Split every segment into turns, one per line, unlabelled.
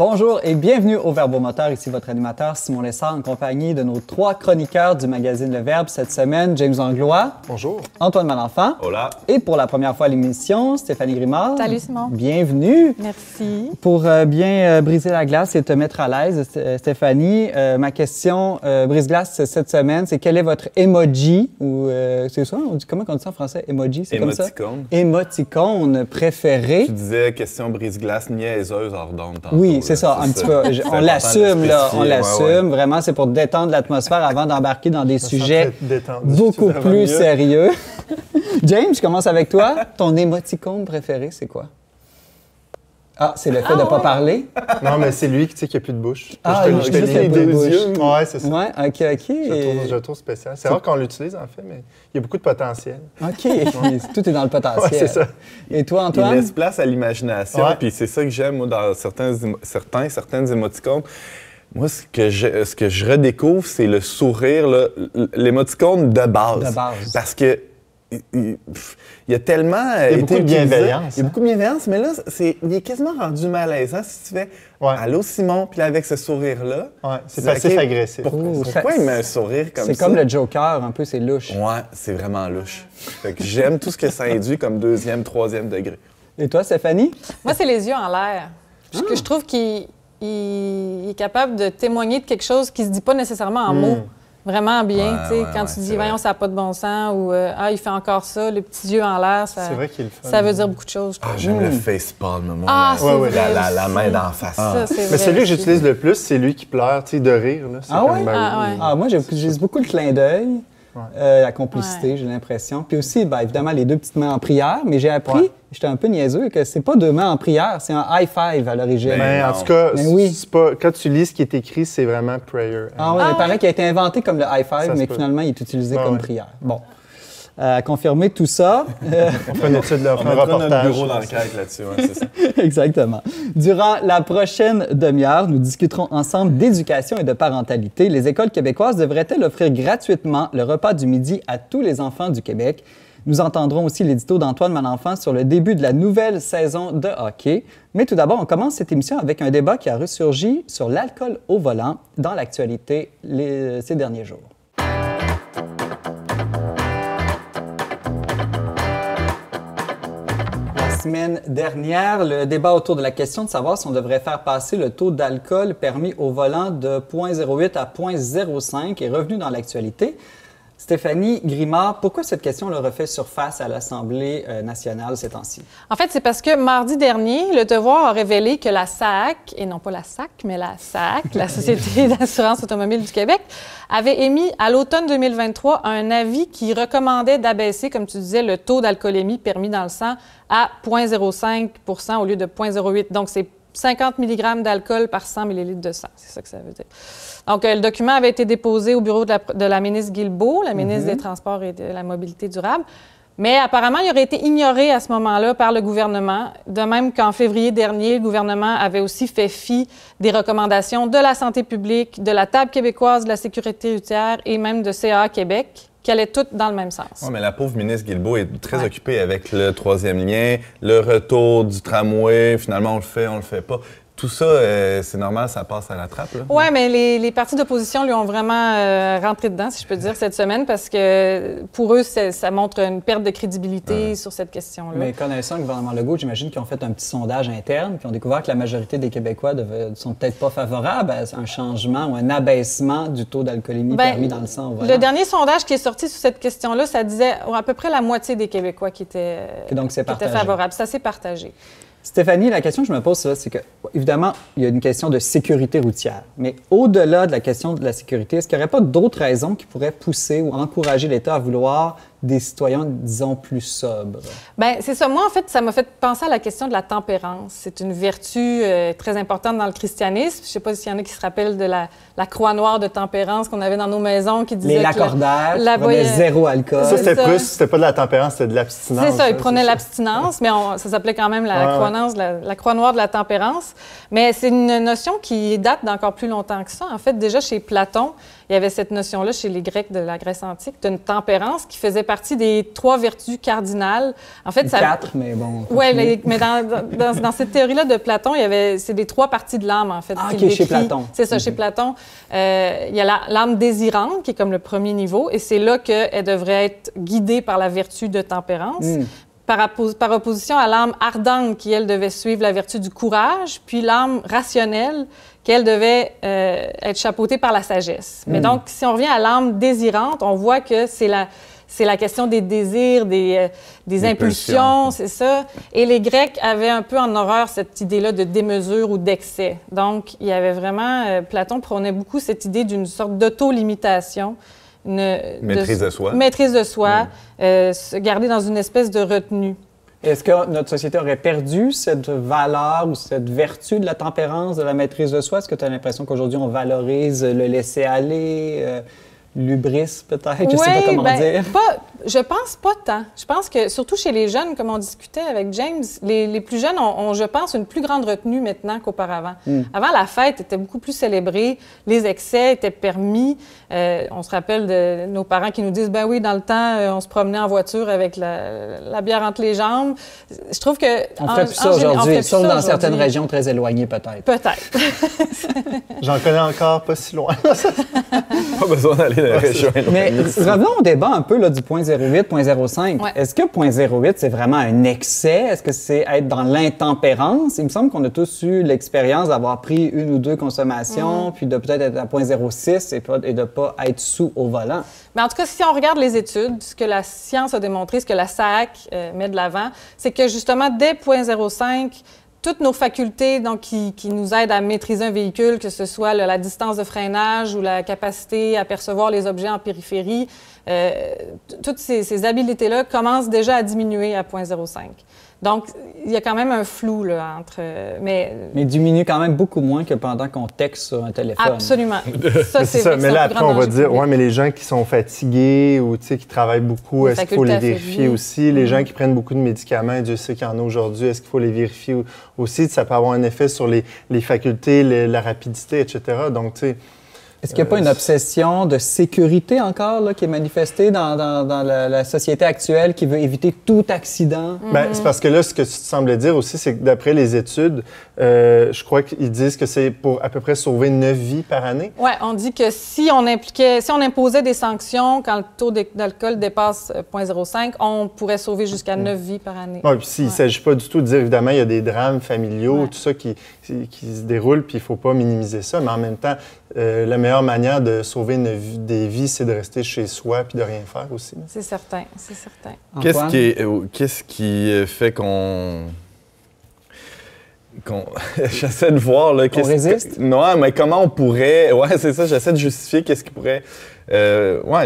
Bonjour et bienvenue au Verbomoteur. Ici votre animateur Simon Lessard en compagnie de nos 3 chroniqueurs du magazine Le Verbe cette semaine, James Langlois.
Bonjour.
Antoine Malenfant.
Hola.
Et pour la première fois à l'émission, Stéphanie Grimard.
Salut Simon.
Bienvenue.
Merci.
Pour bien briser la glace et te mettre à l'aise, Stéphanie, ma question brise-glace cette semaine, c'est quel est votre emoji ou c'est ça? Comment on dit ça en français? Emoji, c'est comme ça?
Émoticône.
Émoticône préféré.
Tu disais question brise-glace niaiseuse hors d'onde tantôt.
Oui, c'est ça, un petit peu. On l'assume, là. On l'assume.
Ouais.
Vraiment, c'est pour détendre l'atmosphère avant d'embarquer dans des sujets
détendu,
beaucoup
ça va
plus
mieux.
sérieux. James, je commence avec toi. Ton émoticône préféré, c'est quoi? Ah, c'est le fait de ne pas parler?
Non, mais c'est lui qui n'a plus de bouche.
Ah,
je
juste
te lis
le
les
bout de
deux
bouche.
yeux. Ouais, c'est ça.
Ouais, OK.
Je le trouve spécial. C'est rare qu'on l'utilise, en fait, mais il y a beaucoup de potentiel.
OK. Tout est dans le potentiel.
Ouais, c'est ça.
Et toi,
Il
Antoine?
laisse place à l'imagination,
Ouais.
puis c'est ça que j'aime, moi, dans certaines émoticônes. Moi, ce que je redécouvre, c'est le sourire, là, l'émoticône de base.
De base.
Parce que il y a tellement
Il y a beaucoup de bienveillance.
Il y a beaucoup de bienveillance, mais là, il est quasiment rendu malaisant si tu fais
Ouais.
Allô Simon, puis là, avec ce sourire-là.
Ouais, c'est
tu dis,
passif
OK,
agressif.
Pourquoi il met un sourire comme ça?
C'est comme le Joker, un peu, c'est louche.
Ouais, c'est vraiment louche. Fait que j'aime tout ce que ça induit comme 2e, 3e degré.
Et toi, Stéphanie?
Moi, c'est les yeux en l'air. Parce que je trouve qu'il est capable de témoigner de quelque chose qui se dit pas nécessairement en mots. Vraiment bien,
Ouais,
tu sais,
ouais,
quand
ouais,
tu
c'est
dis,
vrai.
voyons, ça n'a pas de bon sens, ou il fait encore ça, les petits yeux en l'air, ça,
C'est vrai qu'il est le fun.
ça veut dire beaucoup de choses, je
Ah,
trouve.
j'aime le facepalm, moi.
Ah,
là.
c'est
Ouais, ouais.
vrai
La main
aussi.
d'en face.
Ça, c'est
Mais
vrai
celui que
aussi.
j'utilise le plus, c'est lui qui pleure, tu sais, de rire. Là. C'est
Ah
comme,
ouais?
Ah ouais.
Ah, moi, j'utilise beaucoup le clin d'œil, la complicité,
Ouais.
j'ai l'impression. Puis aussi, ben, évidemment, les 2 petites mains en prière, mais j'ai appris,
Ouais.
j'étais un peu niaiseux, que c'est pas 2 mains en prière, c'est un high five à l'origine.
Mais
non.
en tout cas,
Mais oui.
c'est pas, quand tu lis ce qui est écrit, c'est vraiment prayer.
Ah oui, il paraît qu'il a été inventé comme le high five,
Ça se
mais
peut.
finalement, il est utilisé
Ouais,
comme
ouais.
prière. Bon. À confirmer tout ça.
On fait une étude, là, on
On
fait un
mettra notre
reportage.
bureau d'enquête là-dessus, ouais, c'est ça.
Exactement. Durant la prochaine demi-heure, nous discuterons ensemble d'éducation et de parentalité. Les écoles québécoises devraient-elles offrir gratuitement le repas du midi à tous les enfants du Québec? Nous entendrons aussi l'édito d'Antoine Malenfant sur le début de la nouvelle saison de hockey. Mais tout d'abord, on commence cette émission avec un débat qui a ressurgi sur l'alcool au volant dans l'actualité ces derniers jours. La semaine dernière, le débat autour de la question de savoir si on devrait faire passer le taux d'alcool permis au volant de 0,08 à 0,05 est revenu dans l'actualité. Stéphanie Grimard, pourquoi cette question leur refait surface à l'Assemblée nationale ces temps-ci?
En fait, c'est parce que mardi dernier, Le Devoir a révélé que la SAAQ, et non pas la SAC, mais la SAAQ, la Société d'assurance automobile du Québec, avait émis à l'automne 2023 un avis qui recommandait d'abaisser, comme tu disais, le taux d'alcoolémie permis dans le sang à 0,05 % au lieu de 0,08 %. Donc, c'est 50 mg d'alcool par 100 ml de sang. C'est ça que ça veut dire. Donc, le document avait été déposé au bureau de la ministre Guilbeault, la ministre des Transports et de la Mobilité durable. Mais apparemment, il aurait été ignoré à ce moment-là par le gouvernement. De même qu'en février dernier, le gouvernement avait aussi fait fi des recommandations de la santé publique, de la Table québécoise de la sécurité routière et même de CAA Québec, qui allaient toutes dans le même sens.
Ouais, mais la pauvre ministre Guilbeault est très occupée avec le 3e lien, le retour du tramway, finalement on le fait pas. Tout ça, c'est normal, ça passe à la trappe, là.
Oui, mais les partis d'opposition lui ont vraiment rentré dedans, si je peux dire, cette semaine, parce que pour eux, ça montre une perte de crédibilité sur cette question-là.
Mais connaissant le gouvernement Legault, j'imagine qu'ils ont fait un petit sondage interne, puis ont découvert que la majorité des Québécois ne sont peut-être pas favorables à un changement ou un abaissement du taux d'alcoolémie permis dans le sang au volant.
Le dernier sondage qui est sorti sur cette question-là, ça disait à peu près la moitié des Québécois qui étaient favorables. Ça s'est partagé.
Stéphanie, la question que je me pose, c'est que, évidemment, il y a une question de sécurité routière. Mais au-delà de la question de la sécurité, est-ce qu'il n'y aurait pas d'autres raisons qui pourraient pousser ou encourager l'État à vouloir des citoyens, disons, plus sobres?
Bien, c'est ça. Moi, en fait, ça m'a fait penser à la question de la tempérance. C'est une vertu très importante dans le christianisme. Je ne sais pas s'il y en a qui se rappellent de la croix noire de tempérance qu'on avait dans nos maisons qui disait
les lacordaires,
la
prenaient zéro alcool.
Ça,
C'est ça.
c'était pas de la tempérance, c'était de l'abstinence.
C'est ça, ils prenaient l'abstinence, mais ça s'appelait quand même la croix noire de la tempérance. Mais c'est une notion qui date d'encore plus longtemps que ça. En fait, déjà chez Platon, il il y avait cette notion-là chez les Grecs de la Grèce antique, d'une tempérance qui faisait partie des 3 vertus cardinales. En fait,
4, mais bon.
Oui, mais dans cette théorie-là de Platon, c'est des 3 parties de l'âme, en fait.
Ah, OK, chez Platon.
C'est ça, chez Platon. Il y a l'âme désirante, qui est comme le premier niveau, et c'est là qu'elle devrait être guidée par la vertu de tempérance. Par opposition à l'âme ardente, qui, elle, devait suivre la vertu du courage, puis l'âme rationnelle, qui, elle, devait être chapeautée par la sagesse. Mais donc, si on revient à l'âme désirante, on voit que c'est la question des désirs, des impulsions, c'est ça. Et les Grecs avaient un peu en horreur cette idée-là de démesure ou d'excès. Donc, il y avait vraiment... Platon prônait beaucoup cette idée d'une sorte d'auto-limitation.
Maîtrise de soi.
Maîtrise de soi, se garder dans une espèce de retenue.
Est-ce que notre société aurait perdu cette valeur ou cette vertu de la tempérance, de la maîtrise de soi? Est-ce que tu as l'impression qu'aujourd'hui, on valorise le laisser-aller, l'hubris peut-être? Je ne sais pas comment dire.
Je pense pas tant. Je pense que, surtout chez les jeunes, comme on discutait avec James, les plus jeunes ont, je pense, une plus grande retenue maintenant qu'auparavant. Avant, la fête était beaucoup plus célébrée, les excès étaient permis. On se rappelle de nos parents qui nous disent, ben oui, dans le temps, on se promenait en voiture avec la bière entre les jambes. Je trouve que...
On ne fait plus ça aujourd'hui, sauf dans certaines régions très éloignées peut-être.
Peut-être.
J'en connais encore pas si loin.
Pas besoin d'aller dans la région.
Mais revenons au débat un peu là, du point 0,8, point 0,5.
Ouais.
Est-ce que point 0,8, c'est vraiment un excès? Est-ce que c'est être dans l'intempérance? Il me semble qu'on a tous eu l'expérience d'avoir pris 1 ou 2 consommations, puis de peut-être être à point 0,6 et de ne pas être sous au volant.
Mais en tout cas, si on regarde les études, ce que la science a démontré, ce que la SAAC met de l'avant, c'est que justement, dès 0,5, toutes nos facultés donc, qui nous aident à maîtriser un véhicule, que ce soit la distance de freinage ou la capacité à percevoir les objets en périphérie, toutes ces habiletés-là commencent déjà à diminuer à 0,5. Donc, il y a quand même un flou là, entre... Mais
diminue quand même beaucoup moins que pendant qu'on texte sur un téléphone.
Absolument. Ça, c'est
ça. Mais là, après, on va dire, ouais, mais les gens qui sont fatigués ou qui travaillent beaucoup, est-ce qu'il faut les vérifier aussi? Les gens qui prennent beaucoup de médicaments, Dieu sait qu'il y en a aujourd'hui, est-ce qu'il faut les vérifier aussi? Ça peut avoir un effet sur les facultés, la rapidité, etc. Donc, tu sais...
Est-ce qu'il n'y a pas une obsession de sécurité encore là, qui est manifestée dans la société actuelle qui veut éviter tout accident?
Bien, c'est parce que là, ce que tu semblais dire aussi, c'est que d'après les études, je crois qu'ils disent que c'est pour à peu près sauver 9 vies par année.
Oui, on dit que si on imposait des sanctions quand le taux d'alcool dépasse 0,05, on pourrait sauver jusqu'à 9 vies par année.
Oui, puis s'il ne s'agit pas du tout de dire, évidemment, il y a des drames familiaux, tout ça qui se déroulent, puis il ne faut pas minimiser ça, mais en même temps, la meilleure manière de sauver des vies, c'est de rester chez soi puis de rien faire aussi.
C'est certain, c'est certain.
Qu'est-ce qui fait qu'on... J'essaie de voir... Là,
qu'on résiste?
Non, mais comment on pourrait... Ouais, c'est ça, j'essaie de justifier qu'est-ce qui pourrait...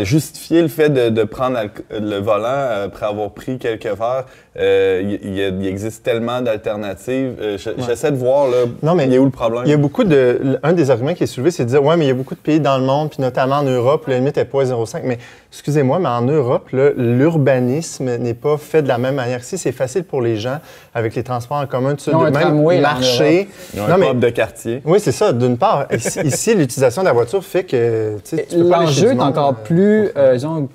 justifier le fait de prendre le volant après avoir pris quelques verres. Il existe tellement d'alternatives. J'essaie de voir, là, il y a où le problème.
Il y a beaucoup de... Un des arguments qui est soulevé, c'est de dire, ouais, mais il y a beaucoup de pays dans le monde, puis notamment en Europe, la limite est 0,5. Mais, excusez-moi, mais en Europe, l'urbanisme n'est pas fait de la même manière. Ici, c'est facile pour les gens, avec les transports en commun, tout ça, de même marcher.
Ils ont un pub de quartier.
Oui, c'est ça, d'une part. Ici, l'utilisation de la voiture fait que tu peux pas aller chez du monde.
L'enjeu est encore plus,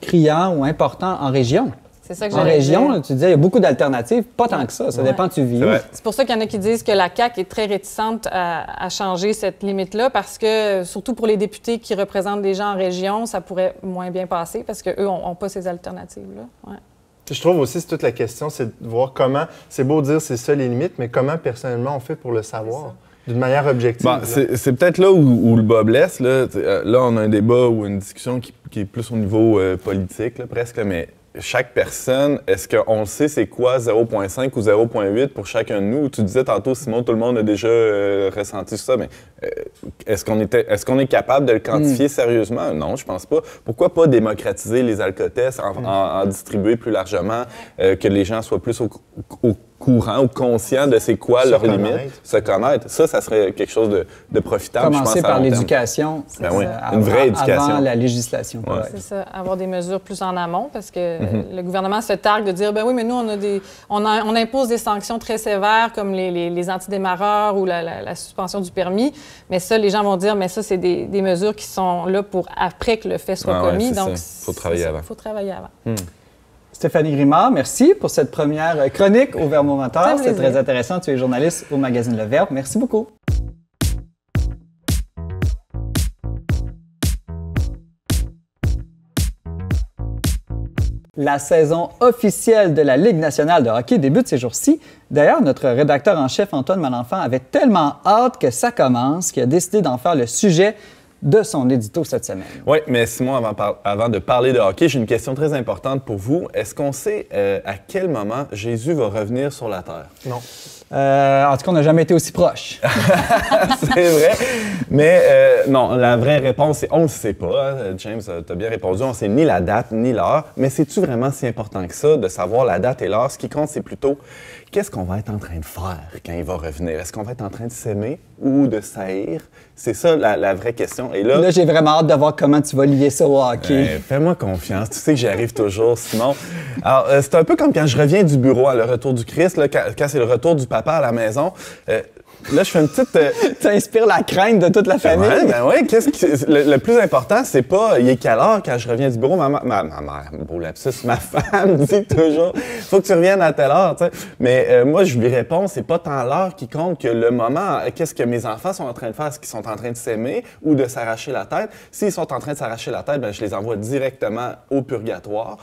criant ou important en région.
C'est ça que
en région, tu disais, il y a beaucoup d'alternatives, pas tant que ça. Ça dépend de tu vis.
C'est pour ça qu'il y en a qui disent que la CAQ est très réticente à changer cette limite-là parce que, surtout pour les députés qui représentent des gens en région, ça pourrait moins bien passer parce qu'eux n'ont pas ces alternatives-là. Ouais.
Je trouve aussi, c'est toute la question, c'est de voir comment, c'est beau dire c'est ça les limites, mais comment personnellement on fait pour le savoir? D'une manière objective.
Bon, c'est peut-être là où le bas blesse. Là, on a un débat ou une discussion qui est plus au niveau politique, là, presque, mais chaque personne, est-ce qu'on sait c'est quoi 0,5 ou 0,8 pour chacun de nous? Tu disais tantôt, Simon, tout le monde a déjà ressenti ça, mais est-ce qu'on est capable de le quantifier sérieusement? Non, je pense pas. Pourquoi pas démocratiser les alcotests, en distribuer plus largement, que les gens soient plus au courant ou conscients de c'est quoi leurs limites, se connaître. Ça serait quelque chose de profitable,
Commencer
je pense, à
par
long terme.
l'éducation.
Oui, une vraie éducation.
Avant la législation.
Ouais.
C'est ça, avoir des mesures plus en amont, parce que le gouvernement se targue de dire, ben oui, mais nous, on impose des sanctions très sévères, comme les antidémarreurs ou la suspension du permis. Mais ça, les gens vont dire, mais ça, c'est des mesures qui sont là pour après que le fait soit commis. Donc,
il faut travailler avant.
Il faut travailler avant.
Stéphanie Grimard, merci pour cette première chronique au Verbomoteur. C'est
plaisir.
très intéressant. Tu es journaliste au magazine Le Verbe. Merci beaucoup. La saison officielle de la Ligue nationale de hockey débute ces jours-ci. D'ailleurs, notre rédacteur en chef, Antoine Malenfant, avait tellement hâte que ça commence qu'il a décidé d'en faire le sujet de son édito cette semaine.
Oui, mais Simon, avant de parler de hockey, j'ai une question très importante pour vous. Est-ce qu'on sait à quel moment Jésus va revenir sur la terre?
Non.
En tout cas, on n'a jamais été aussi proche.
C'est vrai. Mais non, la vraie réponse, c'est on ne le sait pas. Hein. James, tu as bien répondu. On ne sait ni la date ni l'heure. Mais c'est-tu vraiment si important que ça de savoir la date et l'heure? Ce qui compte, c'est plutôt qu'est-ce qu'on va être en train de faire quand il va revenir? Est-ce qu'on va être en train de s'aimer ou de s'haïr? C'est ça la vraie question. Et
Là, j'ai vraiment hâte de voir comment tu vas lier ça au hockey.
Fais-moi confiance. Tu sais que j'y arrive toujours, Simon. Alors, c'est un peu comme quand je reviens du bureau à le retour du Christ, là, quand c'est le retour du papa à la maison. Là, je fais une petite...
Tu inspires la crainte de toute la famille.
Oui, le plus important, c'est pas il est quelle heure quand je reviens du bureau. Ma mère, beau lapsus, ma femme dit toujours faut que tu reviennes à telle heure. Tu sais. Mais moi, je lui réponds, c'est pas tant l'heure qui compte que le moment. Qu'est-ce que mes enfants sont en train de faire? Est-ce qu'ils sont en train de s'aimer ou de s'arracher la tête? S'ils sont en train de s'arracher la tête, ben, je les envoie directement au purgatoire.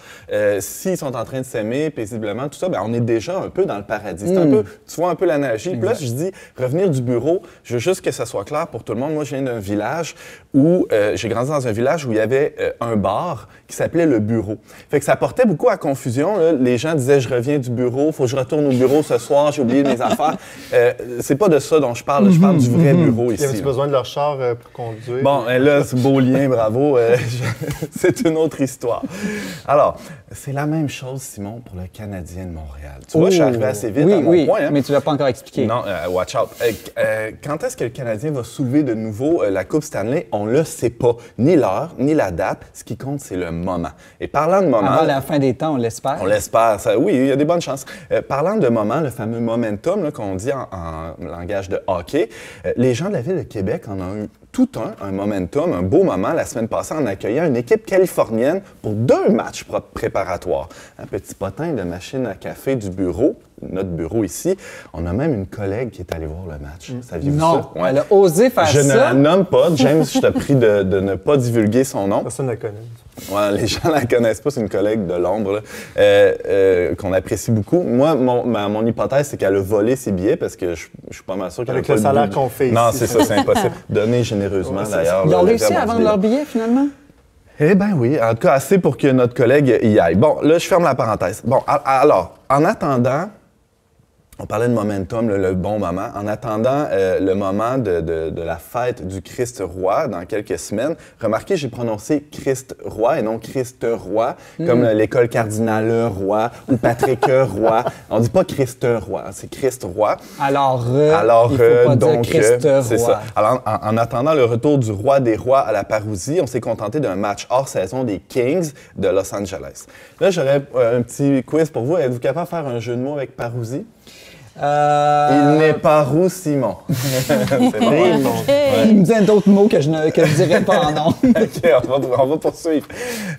S'ils sont en train de s'aimer paisiblement, tout ça, ben, on est déjà un peu dans le paradis. C'est un peu, tu vois un peu l'analogie. Puis là, je dis revenir du bureau, je veux juste que ça soit clair pour tout le monde. Moi, je viens d'un village où j'ai grandi dans un village où il y avait un bar qui s'appelait le bureau. Fait que ça portait beaucoup à confusion. Là. Les gens disaient je reviens du bureau, faut que je retourne au bureau ce soir, j'ai oublié mes affaires. C'est pas de ça dont je parle. Je parle du vrai bureau ici.
Y avait-tu besoin de leur char pour conduire?
Bon, là, ce beau lien, bravo. C'est une autre histoire. Alors, c'est la même chose, Simon, pour le Canadien de Montréal. Tu vois, je suis arrivé assez vite à mon point. Hein?
Mais tu ne l'as pas encore expliqué.
Non, watch out. Quand est-ce que le Canadien va soulever de nouveau la Coupe Stanley? On le sait pas. Ni l'heure, ni la date. Ce qui compte, c'est le moment. Et parlant de moment...
Avant la fin des temps, on l'espère.
On l'espère. Oui, il y a des bonnes chances. Parlant de moment, le fameux momentum là, qu'on dit en langage de hockey, les gens de la Ville de Québec en ont eu tout un momentum, un beau moment la semaine passée en accueillant une équipe californienne pour 2 matchs préparatoires. Un petit potin de machine à café du bureau, notre bureau ici. On a même une collègue qui est allée voir le match. Saviez-vous ça?
Ouais. Elle a osé faire ça.
Je ne la nomme pas. James, je te prie de ne pas divulguer son nom.
Personne ne la connaît.
Ouais, les gens ne la connaissent pas, c'est une collègue de Londres là, qu'on apprécie beaucoup. Moi, mon hypothèse, c'est qu'elle a volé ses billets parce que je suis pas mal sûr qu'elle a
Avec le salaire qu'on fait ici.
Non, c'est ça, c'est impossible. Donner généreusement, d'ailleurs.
Ils ont réussi à vendre leurs billets, finalement?
Eh bien oui, en tout cas, assez pour que notre collègue y aille. Bon, là, je ferme la parenthèse. Bon, alors, en attendant... On parlait de momentum, le bon moment. En attendant le moment de la fête du Christ roi dans quelques semaines, remarquez, j'ai prononcé Christ roi et non Christ roi, comme l'école cardinale roi ou Patrick roi. On dit pas Christ roi, c'est Christ roi.
Alors il faut pas
donc,
dire Christ roi.
C'est ça. Alors, en attendant le retour du roi des rois à la parousie, on s'est contenté d'un match hors saison des Kings de Los Angeles. Là, j'aurais un petit quiz pour vous. Êtes-vous capable de faire un jeu de mots avec parousie? Il n'est pas roux, Simon. C'est bon.
Il me dit d'autres mots que je ne dirais pas en nom.
OK, on va poursuivre.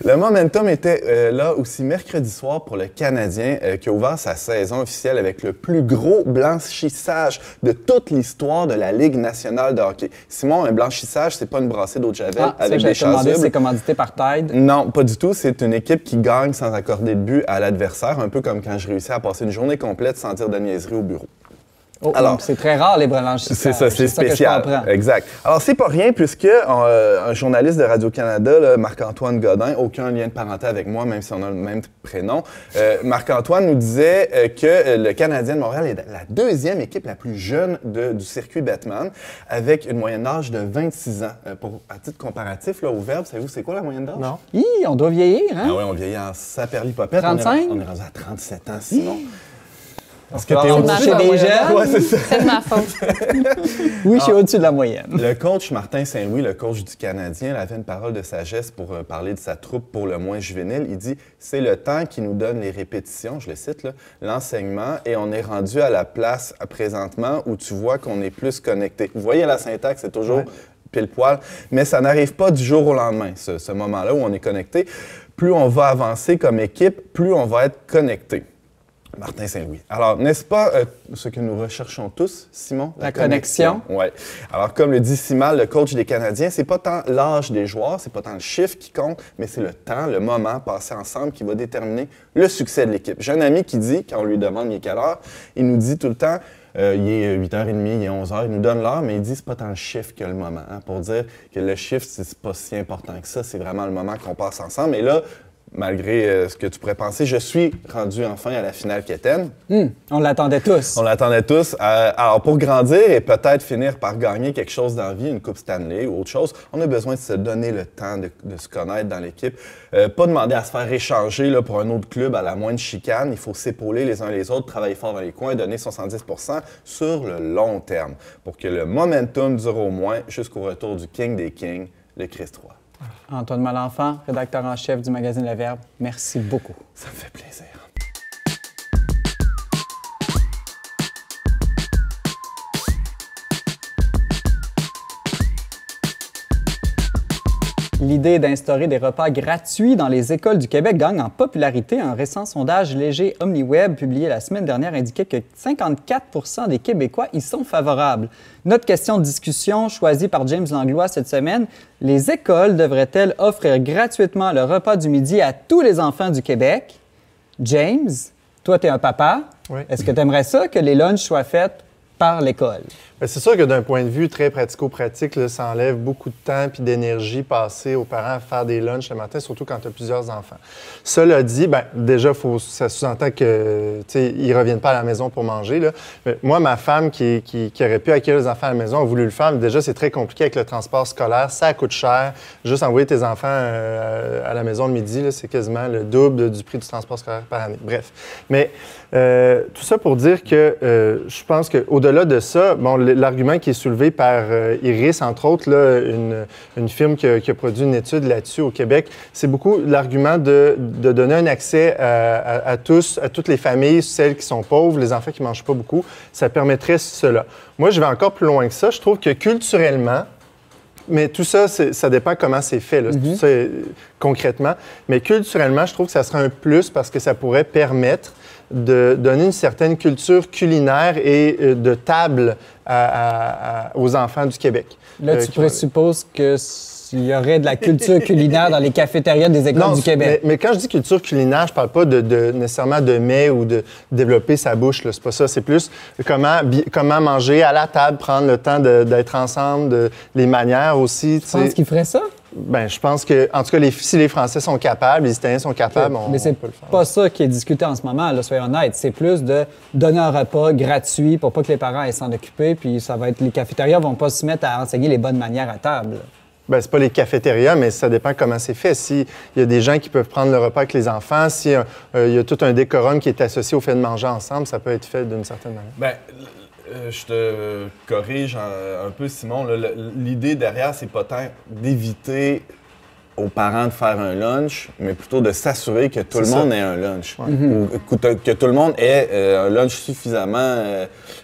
Le momentum était là aussi mercredi soir pour le Canadien qui a ouvert sa saison officielle avec le plus gros blanchissage de toute l'histoire de la Ligue nationale de hockey. Simon, un blanchissage, c'est pas une brassée d'eau de javel avec des chasubles.
C'est commandité par Tide?
Non, pas du tout. C'est une équipe qui gagne sans accorder de but à l'adversaire, un peu comme quand je réussis à passer une journée complète sans dire de niaiserie au bureau.
Oh, alors, c'est très rare, les blanchissages.
C'est ça, c'est spécial.
Que je comprends.
Exact. Alors, c'est pas rien, puisque un journaliste de Radio-Canada, Marc-Antoine Godin, aucun lien de parenté avec moi, même si on a le même prénom, Marc-Antoine nous disait que le Canadien de Montréal est la 2e équipe la plus jeune du circuit Batman, avec une moyenne d'âge de 26 ans. À titre comparatif, là, au Verbe, savez-vous c'est quoi la moyenne d'âge?
Non.
On doit vieillir, hein?
Ah oui, on vieillit en saperlipopette.
35?
On est rendu à 37 ans, sinon. Parce que t'es
au-dessus
chez des jeunes.
Ouais, c'est ça.
C'est de ma faute.
Oui, je suis au-dessus de la moyenne.
Le coach Martin Saint-Louis, le coach du Canadien, il avait une parole de sagesse pour parler de sa troupe pour le moins juvénile. Il dit « C'est le temps qui nous donne les répétitions », je le cite, là, l'enseignement, et on est rendu à la place présentement où tu vois qu'on est plus connecté. Vous voyez la syntaxe, c'est toujours pile poil, mais ça n'arrive pas du jour au lendemain, ce moment-là où on est connecté. Plus on va avancer comme équipe, plus on va être connecté. Martin Saint-Louis. Alors, n'est-ce pas ce que nous recherchons tous, Simon?
La connexion.
Oui. Alors, comme le dit Simal, le coach des Canadiens, c'est pas tant l'âge des joueurs, c'est pas tant le chiffre qui compte, mais c'est le temps, le moment passé ensemble qui va déterminer le succès de l'équipe. J'ai un ami qui dit, quand on lui demande il est quelle heure, il nous dit tout le temps, il est 8h30, il est 11h, il nous donne l'heure, mais il dit c'est pas tant le chiffre que le moment. Hein, pour dire que le chiffre, c'est pas si important que ça, c'est vraiment le moment qu'on passe ensemble. Et là, malgré ce que tu pourrais penser, je suis rendu enfin à la finale quétaine.
On l'attendait tous.
On l'attendait tous. Alors, pour grandir et peut-être finir par gagner quelque chose dans la vie, une Coupe Stanley ou autre chose, on a besoin de se donner le temps de se connaître dans l'équipe. Pas demander à se faire échanger là, pour un autre club à la moindre chicane. Il faut s'épauler les uns les autres, travailler fort dans les coins, donner 70% sur le long terme pour que le momentum dure au moins jusqu'au retour du King des Kings, le Christ III.
Antoine Malenfant, rédacteur en chef du magazine Le Verbe, merci beaucoup.
Ça me fait plaisir.
L'idée d'instaurer des repas gratuits dans les écoles du Québec gagne en popularité. Un récent sondage léger OmniWeb publié la semaine dernière indiquait que 54% des Québécois y sont favorables. Notre question de discussion choisie par James Langlois cette semaine, les écoles devraient-elles offrir gratuitement le repas du midi à tous les enfants du Québec? James, toi, tu es un papa.
Oui.
Est-ce que tu aimerais ça que les lunchs soient faits par l'école?
Bien, c'est sûr que d'un point de vue très pratico-pratique, là, ça enlève beaucoup de temps et d'énergie passée aux parents à faire des lunchs le matin, surtout quand tu as plusieurs enfants. Cela dit, bien, déjà, ça sous-entend qu'ils ne reviennent pas à la maison pour manger. Là. Mais moi, ma femme qui aurait pu accueillir les enfants à la maison a voulu le faire, mais déjà, c'est très compliqué avec le transport scolaire. Ça coûte cher. Juste envoyer tes enfants à la maison le midi, là, c'est quasiment le double du prix du transport scolaire par année. Bref. Mais tout ça pour dire que je pense qu'au-delà de ça, bon, l'argument qui est soulevé par Iris, entre autres, là, une firme qui a produit une étude là-dessus au Québec, c'est beaucoup l'argument de donner un accès à tous, à toutes les familles, celles qui sont pauvres, les enfants qui ne mangent pas beaucoup. Ça permettrait cela. Moi, je vais encore plus loin que ça. Je trouve que culturellement, mais tout ça, ça dépend comment c'est fait, là, tout ça, concrètement. Mais culturellement, je trouve que ça serait un plus parce que ça pourrait permettre de donner une certaine culture culinaire et de table aux enfants du Québec.
Là, tu présupposes qu'il y aurait de la culture culinaire dans les cafétérias des écoles du Québec.
Mais quand je dis culture culinaire, je parle pas nécessairement de mets ou de développer sa bouche. C'est pas ça. C'est plus comment manger à la table, prendre le temps d'être ensemble, les manières aussi.
Tu penses qu'ils feraient ça?
Bien, je pense que, en tout cas, si les Français sont capables, les Italiens sont capables, on peut le faire.
Mais c'est pas ça qui est discuté en ce moment, là, soyons honnêtes. C'est plus de donner un repas gratuit pour pas que les parents aient s'en occuper, puis ça va être les cafétérias vont pas se mettre à enseigner les bonnes manières à table.
Bien, c'est pas les cafétérias, mais ça dépend comment c'est fait. S'il y a des gens qui peuvent prendre le repas avec les enfants, s'il y a tout un décorum qui est associé au fait de manger ensemble, ça peut être fait d'une certaine manière.
Bien, je te corrige un peu, Simon. L'idée derrière, c'est pas tant d'éviter aux parents de faire un lunch, mais plutôt de s'assurer que tout le monde ait un lunch. Ouais. Ou que tout le monde ait un lunch suffisamment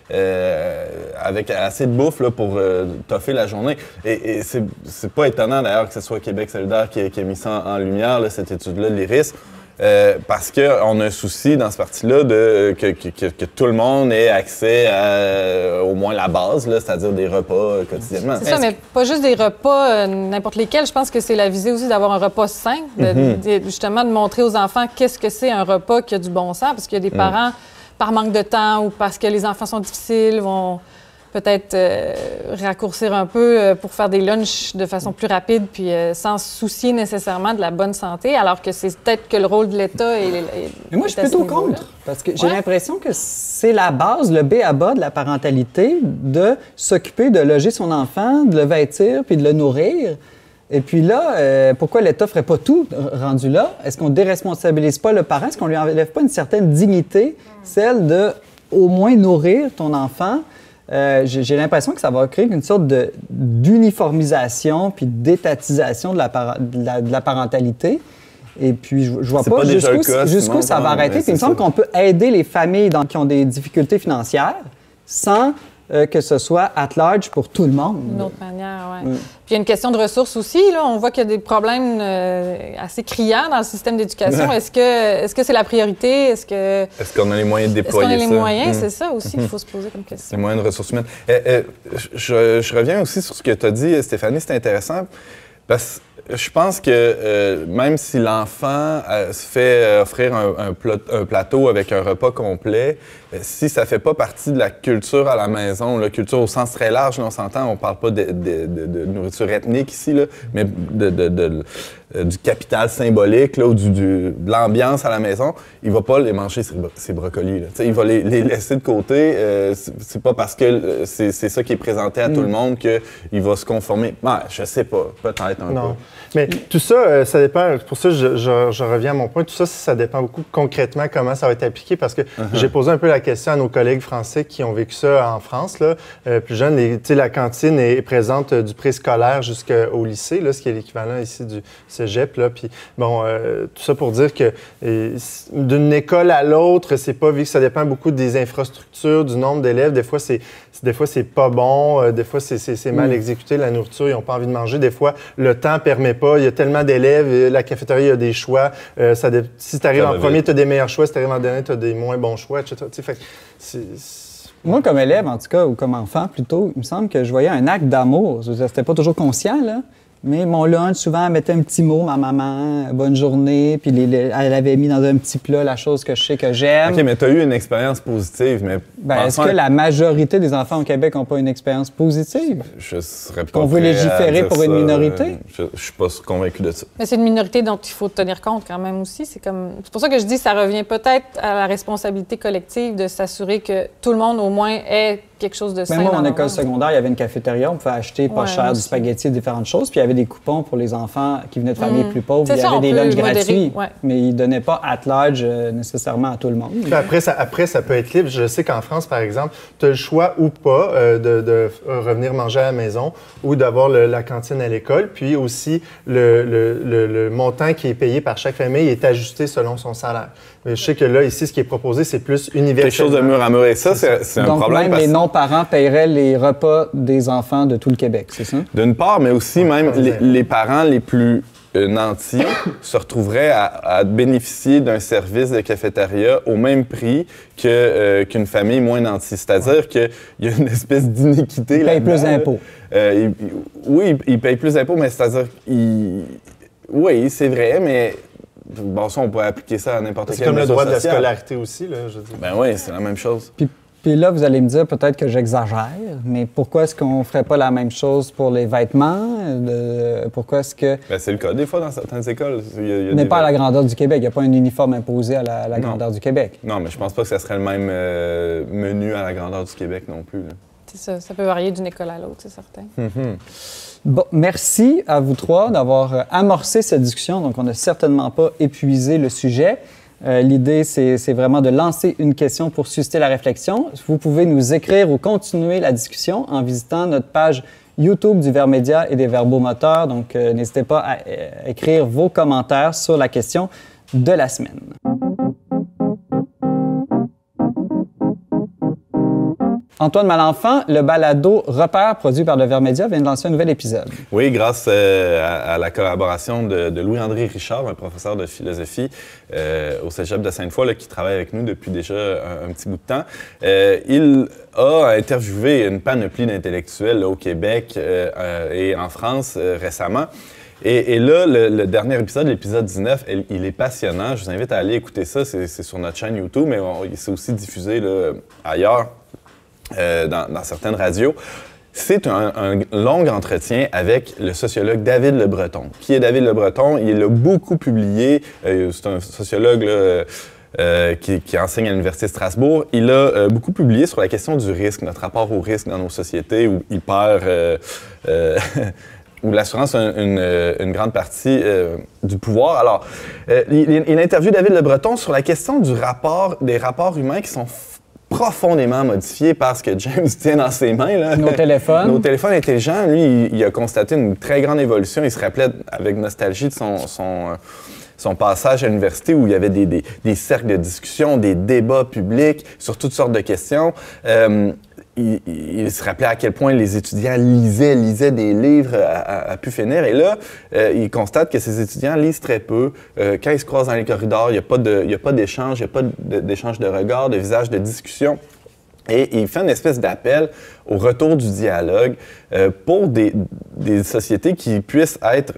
avec assez de bouffe là, pour toffer la journée. Et c'est pas étonnant d'ailleurs que ce soit Québec solidaire qui a mis ça en lumière, là, cette étude-là de l'IRIS. Parce qu'on a un souci dans ce parti-là que tout le monde ait accès à au moins la base, là, c'est-à-dire des repas quotidiennement.
C'est ça, mais pas juste des repas n'importe lesquels. Je pense que c'est la visée aussi d'avoir un repas sain, justement de montrer aux enfants qu'est-ce que c'est un repas qui a du bon sens, parce qu'il y a des parents, par manque de temps ou parce que les enfants sont difficiles, vont peut-être raccourcir un peu pour faire des lunchs de façon plus rapide puis sans se soucier nécessairement de la bonne santé, alors que c'est peut-être que le rôle de l'État
Mais moi, je suis plutôt contre, parce que j'ai l'impression que c'est la base, le b.a.-ba de la parentalité, de s'occuper de loger son enfant, de le vêtir puis de le nourrir. Et puis là, pourquoi l'État ferait pas tout rendu là? Est-ce qu'on déresponsabilise pas le parent? Est-ce qu'on lui enlève pas une certaine dignité, celle de au moins nourrir ton enfant, j'ai l'impression que ça va créer une sorte d'uniformisation puis d'étatisation de la parentalité. Et puis, je vois pas jusqu'où ça va arrêter. Puis il me semble qu'on peut aider les familles qui ont des difficultés financières sans que ce soit at large pour tout le monde.
D'une autre manière, oui. Puis il y a une question de ressources aussi. Là. On voit qu'il y a des problèmes assez criants dans le système d'éducation. Est-ce que c'est la priorité? Est-ce
qu'on a les moyens de déployer ça?
Est-ce qu'on a les moyens? C'est ça aussi qu'il faut se poser comme question.
Les moyens de ressources humaines. Je reviens aussi sur ce que tu as dit, Stéphanie, c'est intéressant. Parce que je pense que même si l'enfant se fait offrir un plateau avec un repas complet, si ça fait pas partie de la culture à la maison, la culture au sens très large, là, on s'entend, on parle pas de nourriture ethnique ici, là, mais du capital symbolique là, ou de l'ambiance à la maison, il va pas les manger, ces brocolis. Là. Il va les laisser de côté. C'est pas parce que c'est ça qui est présenté à tout le monde qu'il va se conformer. Je sais pas, peut-être un peu.
Mais tout ça, ça dépend. Pour ça, je reviens à mon point. Tout ça, ça dépend beaucoup concrètement comment ça va être appliqué parce que j'ai posé un peu la question à nos collègues français qui ont vécu ça en France. Là. Plus jeunes, la cantine est présente du préscolaire jusqu'au lycée, là, ce qui est l'équivalent ici du cégep. Là. Puis, bon, tout ça pour dire que d'une école à l'autre, c'est pas vu que ça dépend beaucoup des infrastructures, du nombre d'élèves. Des fois, c'est pas bon. Des fois, c'est mal exécuté, la nourriture. Ils n'ont pas envie de manger. Des fois, le temps permet pas. Il y a tellement d'élèves. La cafétéria, il y a des choix. Si tu arrives en premier, tu as des meilleurs choix. Si tu arrives en dernier, tu as des moins bons choix, etc.
Moi, comme élève, en tout cas, ou comme enfant plutôt, il me semble que je voyais un acte d'amour. C'était pas toujours conscient, là. Mais mon lunch, souvent, elle mettait un petit mot, ma maman, bonne journée, puis elle avait mis dans un petit plat la chose que je sais que j'aime.
OK, mais tu as eu une expérience positive, mais...
est-ce que la majorité des enfants au Québec n'ont pas une expérience positive?
Je serais pas
qu'on veut légiférer pour une minorité?
Je suis pas convaincu de ça.
Mais c'est une minorité dont il faut tenir compte quand même aussi. C'est pour ça que je dis que ça revient peut-être à la responsabilité collective de s'assurer que tout le monde, au moins, ait quelque chose de sain.
Moi, en école secondaire, il y avait une cafétéria, on pouvait acheter pas cher du spaghetti et différentes choses, puis il y avait des coupons pour les enfants qui venaient de familles plus pauvres. Il y avait des lunchs gratuits, mais ils ne donnaient pas at large nécessairement à tout le monde.
Puis après, ça peut être libre. Je sais qu'en France, par exemple, tu as le choix ou pas de revenir manger à la maison ou d'avoir la cantine à l'école. Puis aussi, le montant qui est payé par chaque famille est ajusté selon son salaire. Mais je sais que là, ici, ce qui est proposé, c'est plus universel.
Quelque chose de mur à mur. Et ça, c'est un problème.
Donc, même les non-parents paieraient les repas des enfants de tout le Québec, c'est ça?
D'une part, mais aussi même les parents les plus nantis se retrouveraient à bénéficier d'un service de cafétéria au même prix qu'une famille moins nantie. C'est-à-dire qu'il y a une espèce d'iniquité là-dedans.
Ils payent plus d'impôts.
Oui, ils payent plus d'impôts, mais c'est-à-dire oui, c'est vrai, mais... Bon, ça, on pourrait appliquer ça à n'importe quel.
C'est comme le droit de la scolarité aussi, là, je veux dire.
Ben oui, c'est la même chose.
Puis là, vous allez me dire peut-être que j'exagère, mais pourquoi est-ce qu'on ne ferait pas la même chose pour les vêtements? Pourquoi est-ce que...
Ben, c'est le cas des fois dans certaines écoles.
Mais pas à la grandeur du Québec. Il n'y a pas un uniforme imposé à la grandeur du Québec.
Non, mais je pense pas que ça serait le même menu à la grandeur du Québec non plus. Là.
C'est ça. Ça peut varier d'une école à l'autre, c'est certain.
Bon, merci à vous trois d'avoir amorcé cette discussion. Donc, on n'a certainement pas épuisé le sujet. L'idée, c'est vraiment de lancer une question pour susciter la réflexion. Vous pouvez nous écrire ou continuer la discussion en visitant notre page YouTube du Vermédia et des verbomoteurs. Donc, n'hésitez pas à écrire vos commentaires sur la question de la semaine. Antoine Malenfant, le balado Repères produit par le Vermédia vient de lancer un nouvel épisode.
Oui, grâce à la collaboration de Louis-André Richard, un professeur de philosophie au Cégep de Sainte-Foy, qui travaille avec nous depuis déjà un petit bout de temps. Il a interviewé une panoplie d'intellectuels au Québec et en France récemment. Et là, le dernier épisode, l'épisode 19, il est passionnant. Je vous invite à aller écouter ça. C'est sur notre chaîne YouTube, mais c'est aussi diffusé là, ailleurs. Dans certaines radios. C'est un long entretien avec le sociologue David Le Breton. Qui est David Le Breton? Il a beaucoup publié. C'est un sociologue là, qui enseigne à l'Université de Strasbourg. Il a beaucoup publié sur la question du risque, notre rapport au risque dans nos sociétés, où il perd... où l'assurance a une grande partie du pouvoir. Alors, il interviewe David Le Breton sur la question des rapports humains qui sont profondément modifié par ce que James tient dans ses mains. Là.
Nos téléphones.
Nos téléphones intelligents, lui, il a constaté une très grande évolution. Il se rappelait avec nostalgie de son passage à l'université où il y avait des cercles de discussion, des débats publics sur toutes sortes de questions. Il se rappelait à quel point les étudiants lisaient des livres à pu finir. Et là, il constate que ces étudiants lisent très peu. Quand ils se croisent dans les corridors, il n'y a pas d'échange, il n'y a pas d'échange de regards, de visages, de discussion. Et il fait une espèce d'appel au retour du dialogue pour des sociétés qui puissent être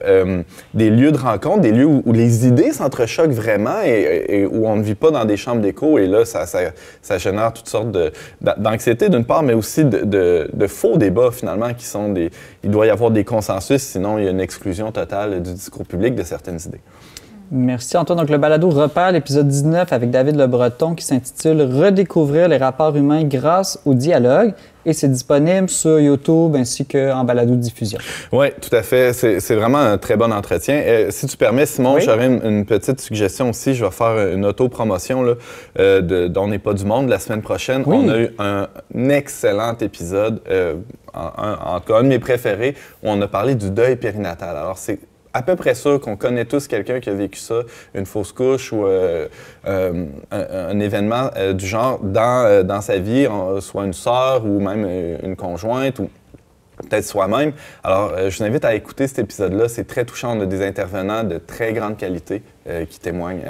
des lieux de rencontre, des lieux où les idées s'entrechoquent vraiment et où on ne vit pas dans des chambres d'écho. Et là, ça génère toutes sortes d'anxiété d'une part, mais aussi de faux débats finalement qui sont des... Il doit y avoir des consensus, sinon il y a une exclusion totale du discours public de certaines idées.
Merci Antoine. Donc le balado repère l'épisode 19 avec David Le Breton qui s'intitule « Redécouvrir les rapports humains grâce au dialogue » et c'est disponible sur YouTube ainsi qu'en balado-diffusion.
Oui, tout à fait. C'est vraiment un très bon entretien. Si tu permets, Simon, oui? J'aurais une petite suggestion aussi. Je vais faire une auto-promotion d'On n'est pas du monde la semaine prochaine. Oui. On a eu un excellent épisode, en tout cas un de mes préférés, où on a parlé du deuil périnatal. Alors c'est à peu près sûr qu'on connaît tous quelqu'un qui a vécu ça, une fausse couche ou un événement du genre dans sa vie, soit une sœur ou même une conjointe ou peut-être soi-même. Alors, je vous invite à écouter cet épisode-là. C'est très touchant. On a des intervenants de très grande qualité qui témoignent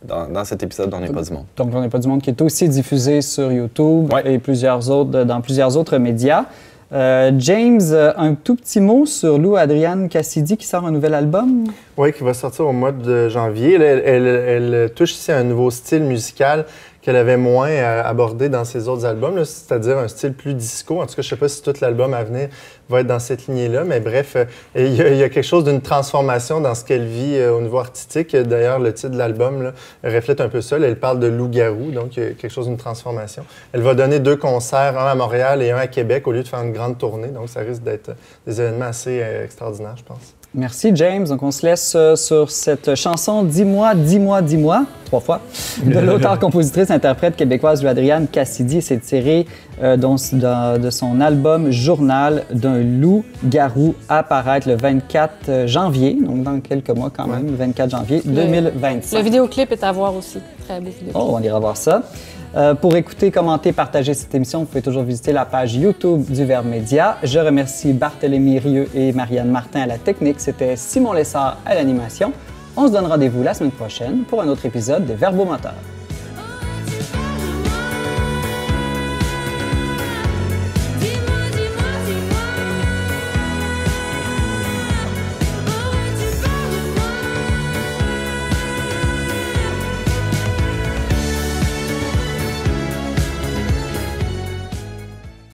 dans cet épisode d'On n'est pas du monde.
Donc, On n'est pas du monde qui est aussi diffusé sur YouTube et dans plusieurs autres médias. James, un tout petit mot sur Lou Adrienne Cassidy qui sort un nouvel album?
Oui, qui va sortir au mois de janvier. Elle touche ici à un nouveau style musical qu'elle avait moins abordé dans ses autres albums, c'est-à-dire un style plus disco. En tout cas, je ne sais pas si tout l'album à venir va être dans cette lignée-là, mais bref, il y a quelque chose d'une transformation dans ce qu'elle vit au niveau artistique. D'ailleurs, le titre de l'album reflète un peu ça. Elle parle de loup-garou, donc il y a quelque chose d'une transformation. Elle va donner 2 concerts, un à Montréal et un à Québec, au lieu de faire une grande tournée. Donc, ça risque d'être des événements assez extraordinaires, je pense.
Merci, James. Donc, on se laisse sur cette chanson « Dis-moi, dis-moi, dis-moi », 3 fois, de l'auteure-compositrice-interprète québécoise Lou-Adrienne Cassidy. C'est tiré de son album « Journal d'un loup-garou » à paraître le 24 janvier, donc dans quelques mois quand même, le 24 janvier 2025.
Le vidéoclip est à voir aussi. Très beau vidéoclip.
Oh, on ira voir ça. Pour écouter, commenter, partager cette émission, vous pouvez toujours visiter la page YouTube du Verbe Média. Je remercie Barthélémy Rieu et Marianne Martin à la technique. C'était Simon Lessard à l'animation. On se donne rendez-vous la semaine prochaine pour un autre épisode des Verbomoteurs.